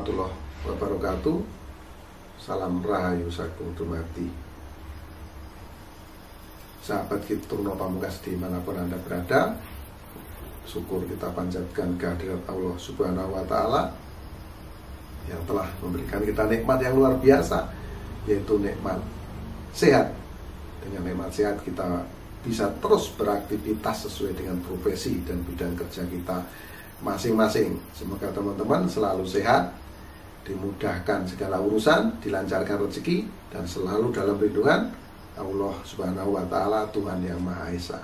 warahmatullahi wabarakatuh. Salam rahayu sagung dumadi. Sahabat Kitruno Pamungkas dimanapun Anda berada, syukur kita panjatkan kehadirat Allah Subhanahu wa Ta'ala yang telah memberikan kita nikmat yang luar biasa, yaitu nikmat sehat. Dengan nikmat sehat kita bisa terus beraktivitas sesuai dengan profesi dan bidang kerja kita masing-masing. Semoga teman-teman selalu sehat, dimudahkan segala urusan, dilancarkan rezeki, dan selalu dalam lindungan Allah Subhanahu wa Ta'ala, Tuhan yang Maha Esa.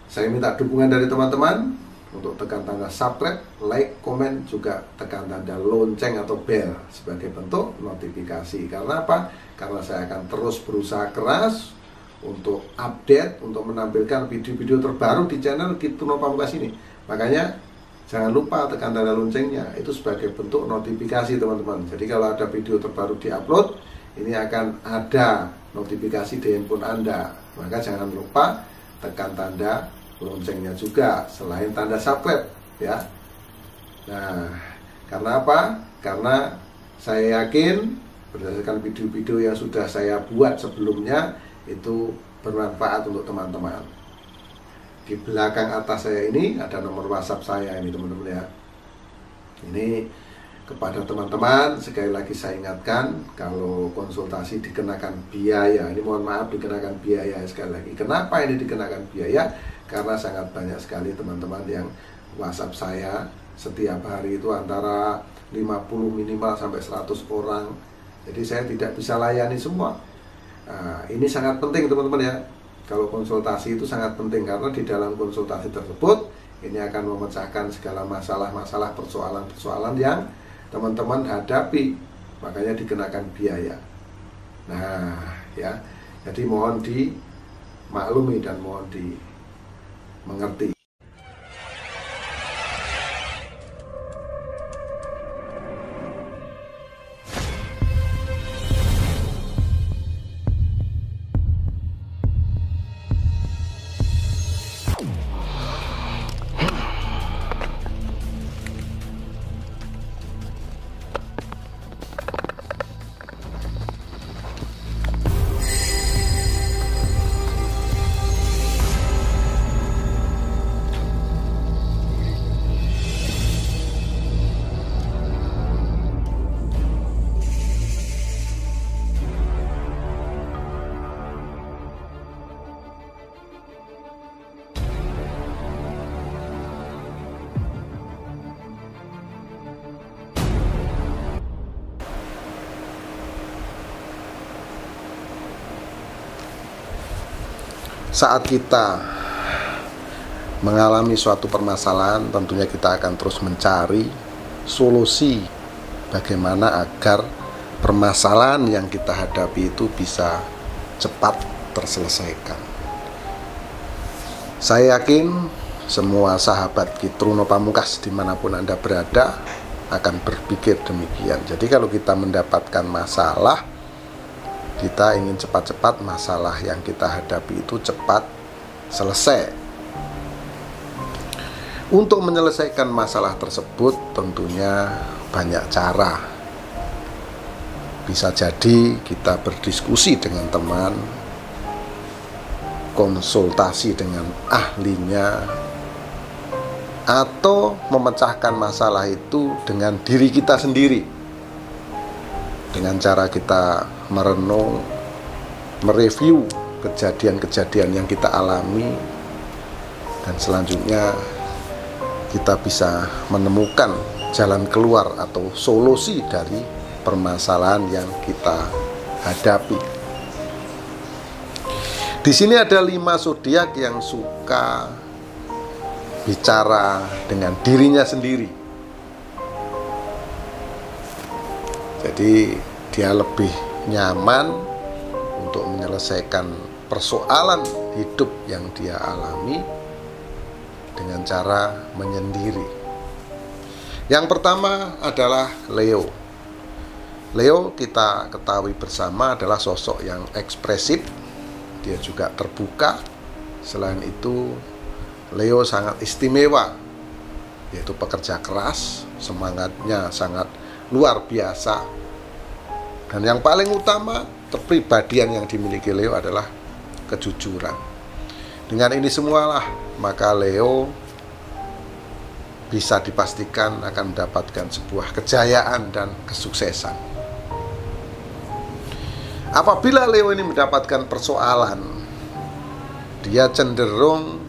Saya minta dukungan dari teman-teman untuk tekan tanda subscribe, like, komen, juga tekan tanda lonceng atau bell sebagai bentuk notifikasi. Karena apa? Karena saya akan terus berusaha keras untuk update, untuk menampilkan video-video terbaru di channel Kitruno Pamungkas ini. Makanya jangan lupa tekan tanda loncengnya, itu sebagai bentuk notifikasi teman-teman. Jadi kalau ada video terbaru diupload, ini akan ada notifikasi di handphone Anda. Maka jangan lupa tekan tanda loncengnya juga, selain tanda subscribe ya. Nah, karena apa? Karena saya yakin berdasarkan video-video yang sudah saya buat sebelumnya itu bermanfaat untuk teman-teman. Di belakang atas saya ini ada nomor WhatsApp saya ini teman-teman ya. Ini kepada teman-teman sekali lagi saya ingatkan, kalau konsultasi dikenakan biaya. Ini mohon maaf, dikenakan biaya sekali lagi. Kenapa ini dikenakan biaya? Karena sangat banyak sekali teman-teman yang WhatsApp saya setiap hari itu antara 50 minimal sampai 100 orang. Jadi saya tidak bisa layani semua. Nah, ini sangat penting teman-teman ya. Kalau konsultasi itu sangat penting, karena di dalam konsultasi tersebut ini akan memecahkan segala masalah-masalah, persoalan-persoalan yang teman-teman hadapi. Makanya dikenakan biaya. Nah ya, jadi mohon dimaklumi dan mohon dimengerti. Saat kita mengalami suatu permasalahan, tentunya kita akan terus mencari solusi bagaimana agar permasalahan yang kita hadapi itu bisa cepat terselesaikan. Saya yakin semua sahabat Kitruno Pamungkas dimanapun Anda berada akan berpikir demikian. Jadi kalau kita mendapatkan masalah, kita ingin cepat-cepat masalah yang kita hadapi itu cepat selesai. Untuk menyelesaikan masalah tersebut tentunya banyak cara. Bisa jadi kita berdiskusi dengan teman, konsultasi dengan ahlinya, atau memecahkan masalah itu dengan diri kita sendiri. Dengan cara kita merenung, mereview kejadian-kejadian yang kita alami, dan selanjutnya kita bisa menemukan jalan keluar atau solusi dari permasalahan yang kita hadapi. Di sini ada 5 zodiak yang suka bicara dengan dirinya sendiri. Jadi dia lebih nyaman untuk menyelesaikan persoalan hidup yang dia alami dengan cara menyendiri. Yang pertama adalah Leo. Leo kita ketahui bersama adalah sosok yang ekspresif, dia juga terbuka. Selain itu, Leo sangat istimewa yaitu pekerja keras, semangatnya sangat luar biasa. Dan yang paling utama, kepribadian yang dimiliki Leo adalah kejujuran. Dengan ini semualah, maka Leo bisa dipastikan akan mendapatkan sebuah kejayaan dan kesuksesan. Apabila Leo ini mendapatkan persoalan, dia cenderung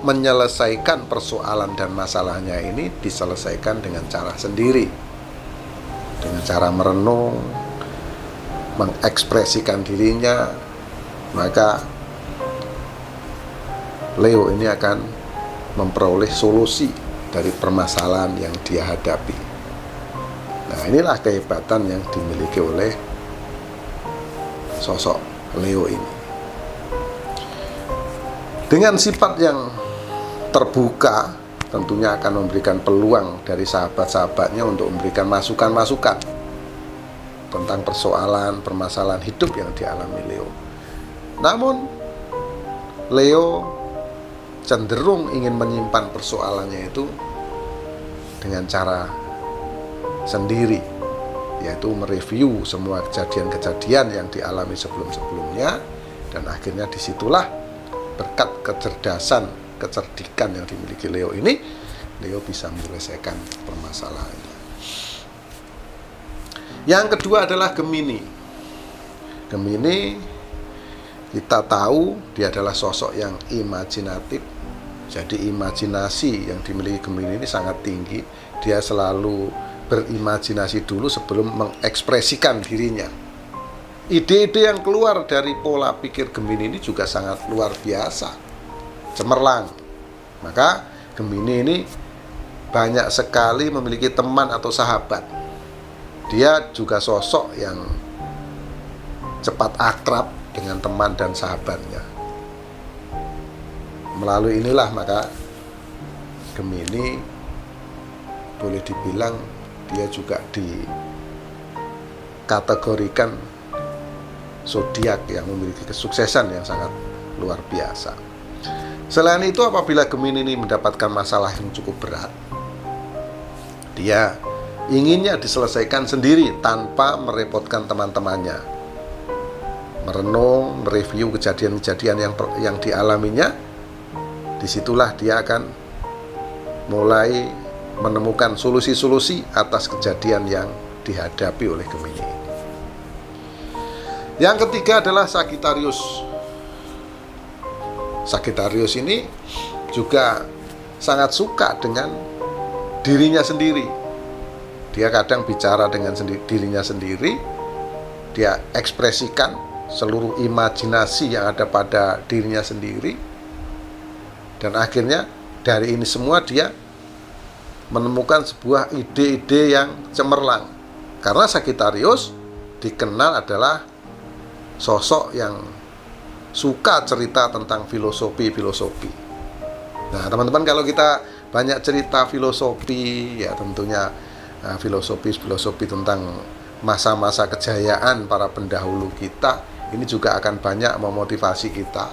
menyelesaikan persoalan dan masalahnya ini diselesaikan dengan cara sendiri, dengan cara merenung, mengekspresikan dirinya. Maka Leo ini akan memperoleh solusi dari permasalahan yang dia hadapi. Nah, inilah kehebatan yang dimiliki oleh sosok Leo ini. Dengan sifat yang terbuka, tentunya akan memberikan peluang dari sahabat-sahabatnya untuk memberikan masukan-masukan tentang permasalahan hidup yang dialami Leo. Namun, Leo cenderung ingin menyimpan persoalannya itu dengan cara sendiri, yaitu mereview semua kejadian-kejadian yang dialami sebelum-sebelumnya, dan akhirnya disitulah berkat kecerdasan, kecerdikan yang dimiliki Leo ini, Leo bisa menyelesaikan permasalahannya. Yang kedua adalah Gemini. Gemini, kita tahu dia adalah sosok yang imajinatif. Jadi imajinasi yang dimiliki Gemini ini sangat tinggi. Dia selalu berimajinasi dulu sebelum mengekspresikan dirinya. Ide-ide yang keluar dari pola pikir Gemini ini juga sangat luar biasa, cemerlang. Maka Gemini ini banyak sekali memiliki teman atau sahabat. Dia juga sosok yang cepat akrab dengan teman dan sahabatnya. Melalui inilah maka Gemini boleh dibilang dia juga dikategorikan zodiak yang memiliki kesuksesan yang sangat luar biasa. Selain itu, apabila Gemini ini mendapatkan masalah yang cukup berat, dia inginnya diselesaikan sendiri tanpa merepotkan teman-temannya. Merenung, mereview kejadian-kejadian yang dialaminya. Disitulah dia akan mulai menemukan solusi-solusi atas kejadian yang dihadapi oleh Gemini. Yang ketiga adalah Sagittarius. Sagittarius ini juga sangat suka dengan dirinya sendiri. Dia kadang bicara dengan dirinya sendiri. Dia ekspresikan seluruh imajinasi yang ada pada dirinya sendiri. Dan akhirnya dari ini semua dia menemukan sebuah ide-ide yang cemerlang. Karena Sagittarius dikenal adalah sosok yang suka cerita tentang filosofi. Nah, teman-teman, kalau kita banyak cerita filosofi, ya tentunya filosofi tentang masa-masa kejayaan para pendahulu kita, ini juga akan banyak memotivasi kita,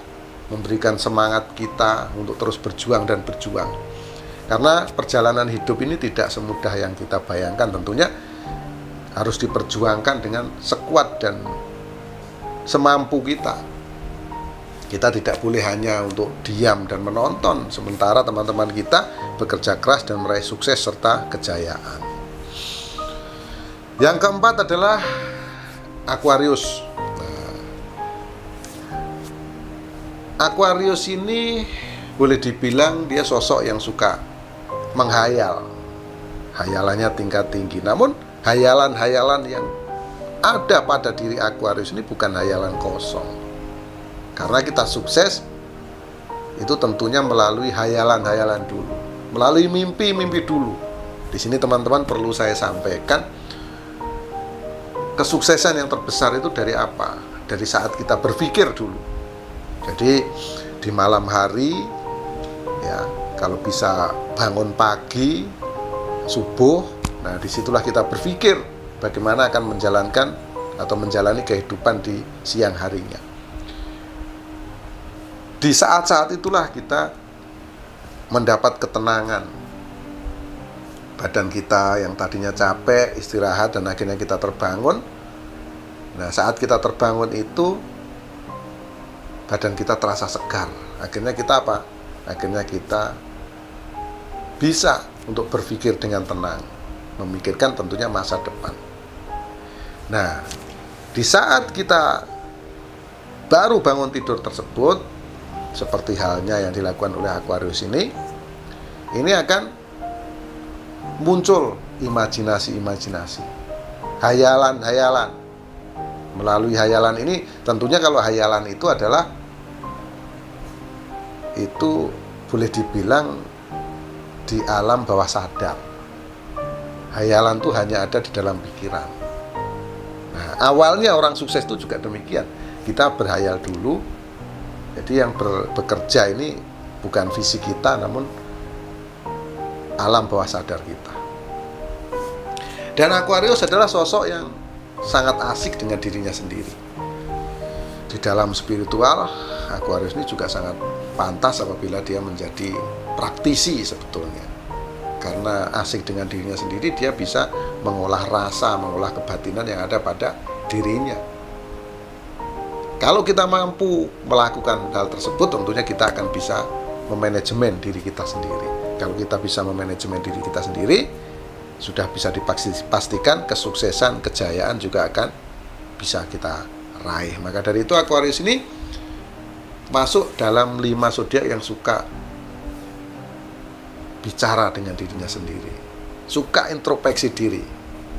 memberikan semangat kita untuk terus berjuang dan berjuang. Karena perjalanan hidup ini tidak semudah yang kita bayangkan, tentunya harus diperjuangkan dengan sekuat dan semampu kita. Kita tidak boleh hanya untuk diam dan menonton, sementara teman-teman kita bekerja keras dan meraih sukses serta kejayaan. Yang keempat adalah Aquarius. Aquarius ini boleh dibilang dia sosok yang suka menghayal. Hayalannya tingkat tinggi. Namun hayalan-hayalan yang ada pada diri Aquarius ini bukan hayalan kosong. Karena kita sukses itu tentunya melalui hayalan-hayalan dulu, melalui mimpi-mimpi dulu. Di sini teman-teman perlu saya sampaikan, kesuksesan yang terbesar itu dari apa? Dari saat kita berpikir dulu. Jadi di malam hari, ya, kalau bisa bangun pagi, subuh, nah disitulah kita berpikir bagaimana akan menjalankan atau menjalani kehidupan di siang harinya. Di saat-saat itulah kita mendapat ketenangan. Badan kita yang tadinya capek, istirahat, dan akhirnya kita terbangun. Nah, saat kita terbangun itu, badan kita terasa segar. Akhirnya kita apa? Akhirnya kita bisa untuk berpikir dengan tenang, memikirkan tentunya masa depan. Nah, di saat kita baru bangun tidur tersebut, seperti halnya yang dilakukan oleh Aquarius ini akan muncul imajinasi-imajinasi, hayalan-hayalan. Melalui hayalan ini, tentunya kalau hayalan itu adalah, itu boleh dibilang di alam bawah sadar. Hayalan itu hanya ada di dalam pikiran. Nah, awalnya orang sukses itu juga demikian. Kita berhayal dulu. Jadi yang bekerja ini bukan visi kita, namun alam bawah sadar kita. Dan Aquarius adalah sosok yang sangat asik dengan dirinya sendiri. Di dalam spiritual, Aquarius ini juga sangat pantas apabila dia menjadi praktisi sebetulnya. Karena asik dengan dirinya sendiri, dia bisa mengolah rasa, mengolah kebatinan yang ada pada dirinya. Kalau kita mampu melakukan hal tersebut, tentunya kita akan bisa memanajemen diri kita sendiri. Kalau kita bisa memanajemen diri kita sendiri, sudah bisa dipastikan kesuksesan, kejayaan juga akan bisa kita raih. Maka dari itu Aquarius ini masuk dalam 5 zodiak yang suka bicara dengan dirinya sendiri, suka introspeksi diri.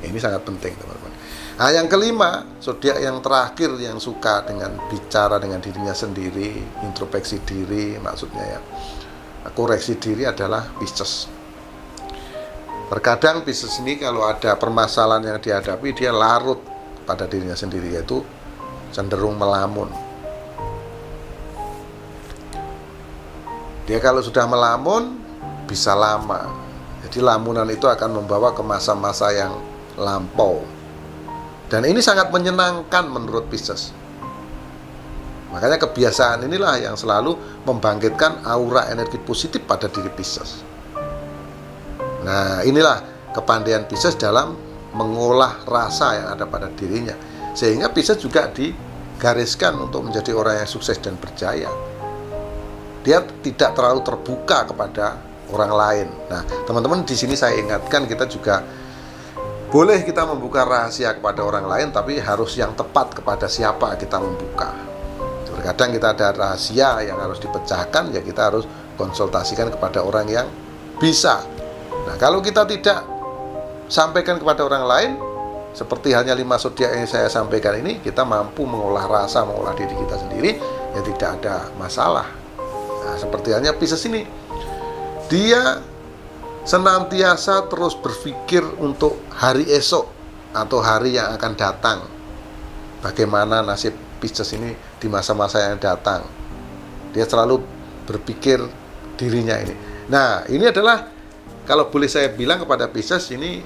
Ini sangat penting, teman-teman. Nah, yang kelima, zodiak yang terakhir yang suka dengan bicara dengan dirinya sendiri, introspeksi diri, maksudnya ya, koreksi diri, adalah Pisces. Terkadang Pisces ini kalau ada permasalahan yang dihadapi, dia larut pada dirinya sendiri, yaitu cenderung melamun. Dia kalau sudah melamun bisa lama. Jadi lamunan itu akan membawa ke masa-masa yang lampau. Dan ini sangat menyenangkan menurut Pisces. Makanya kebiasaan inilah yang selalu membangkitkan aura energi positif pada diri Pisces. Nah, inilah kepandaian Pisces dalam mengolah rasa yang ada pada dirinya. Sehingga Pisces juga digariskan untuk menjadi orang yang sukses dan berjaya. Dia tidak terlalu terbuka kepada orang lain. Nah, teman-teman, di sini saya ingatkan, kita juga boleh kita membuka rahasia kepada orang lain, tapi harus yang tepat kepada siapa kita membuka. Terkadang kita ada rahasia yang harus dipecahkan, ya kita harus konsultasikan kepada orang yang bisa. Nah, kalau kita tidak sampaikan kepada orang lain, seperti halnya 5 zodiak yang saya sampaikan ini, kita mampu mengolah rasa, mengolah diri kita sendiri, ya tidak ada masalah. Nah, seperti halnya Pisces ini, dia senantiasa terus berpikir untuk hari esok atau hari yang akan datang. Bagaimana nasib Pisces ini di masa-masa yang datang. Dia selalu berpikir dirinya ini. Nah, ini adalah, kalau boleh saya bilang kepada Pisces, ini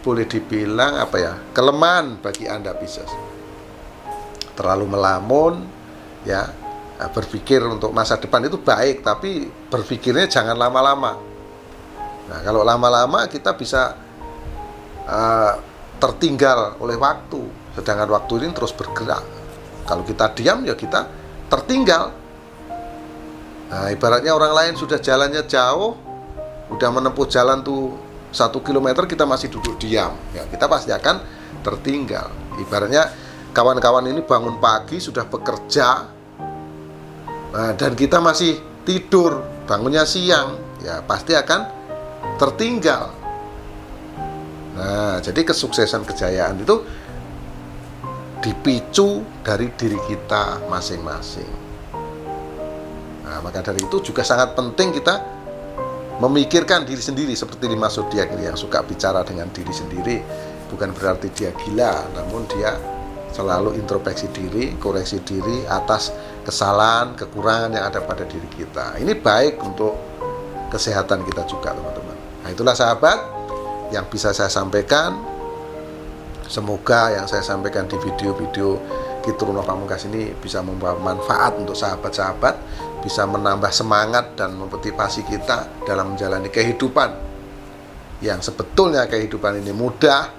boleh dibilang apa ya, kelemahan bagi Anda Pisces. Terlalu melamun, ya. Berpikir untuk masa depan itu baik, tapi berpikirnya jangan lama-lama. Nah, kalau lama-lama kita bisa tertinggal oleh waktu, sedangkan waktu ini terus bergerak. Kalau kita diam, ya kita tertinggal. Nah, ibaratnya orang lain sudah jalannya jauh, udah menempuh jalan tuh 1 kilometer, kita masih duduk diam, ya kita pasti akan tertinggal. Ibaratnya kawan-kawan ini bangun pagi, sudah bekerja, dan kita masih tidur, bangunnya siang, ya pasti akan tertinggal. Nah, jadi kesuksesan, kejayaan itu dipicu dari diri kita masing-masing. Nah, maka dari itu juga sangat penting kita memikirkan diri sendiri, seperti 5 zodiak ini yang suka bicara dengan diri sendiri. Bukan berarti dia gila, namun dia selalu introspeksi diri, koreksi diri atas kesalahan, kekurangan yang ada pada diri kita. Ini baik untuk kesehatan kita juga, teman-teman. Nah, itulah sahabat yang bisa saya sampaikan. Semoga yang saya sampaikan di video-video Kiturno Pamungkas ini bisa membawa manfaat untuk sahabat-sahabat, bisa menambah semangat dan memotivasi kita dalam menjalani kehidupan yang sebetulnya kehidupan ini mudah,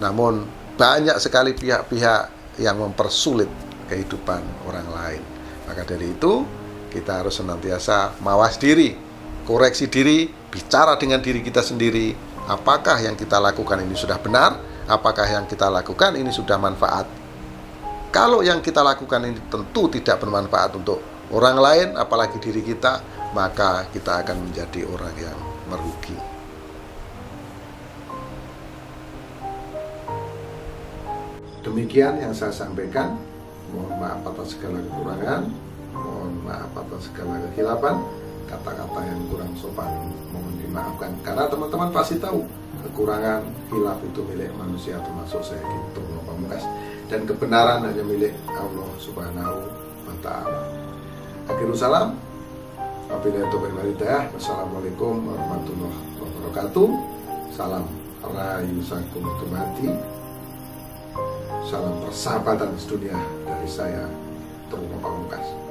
namun banyak sekali pihak-pihak yang mempersulit kehidupan orang lain. Maka dari itu kita harus senantiasa mawas diri, koreksi diri, bicara dengan diri kita sendiri. Apakah yang kita lakukan ini sudah benar? Apakah yang kita lakukan ini sudah manfaat? Kalau yang kita lakukan ini tentu tidak bermanfaat untuk orang lain, apalagi diri kita, maka kita akan menjadi orang yang merugi. Demikian yang saya sampaikan. Mohon maaf atas segala kekurangan, mohon maaf atas segala kekhilafan, kata-kata yang kurang sopan mohon dimaafkan. Karena teman-teman pasti tahu kekurangan khilaf itu milik manusia, termasuk saya Kiturno Pamungkas, dan kebenaran hanya milik Allah Subhanahu wa Ta'ala. Akhirul salam. Wabillahi taufiq wal hidayah. Wassalamualaikum warahmatullahi wabarakatuh. Salam rahayu sakum tumati. Salam persahabatan sedunia dari saya, Kiturno Pamungkas.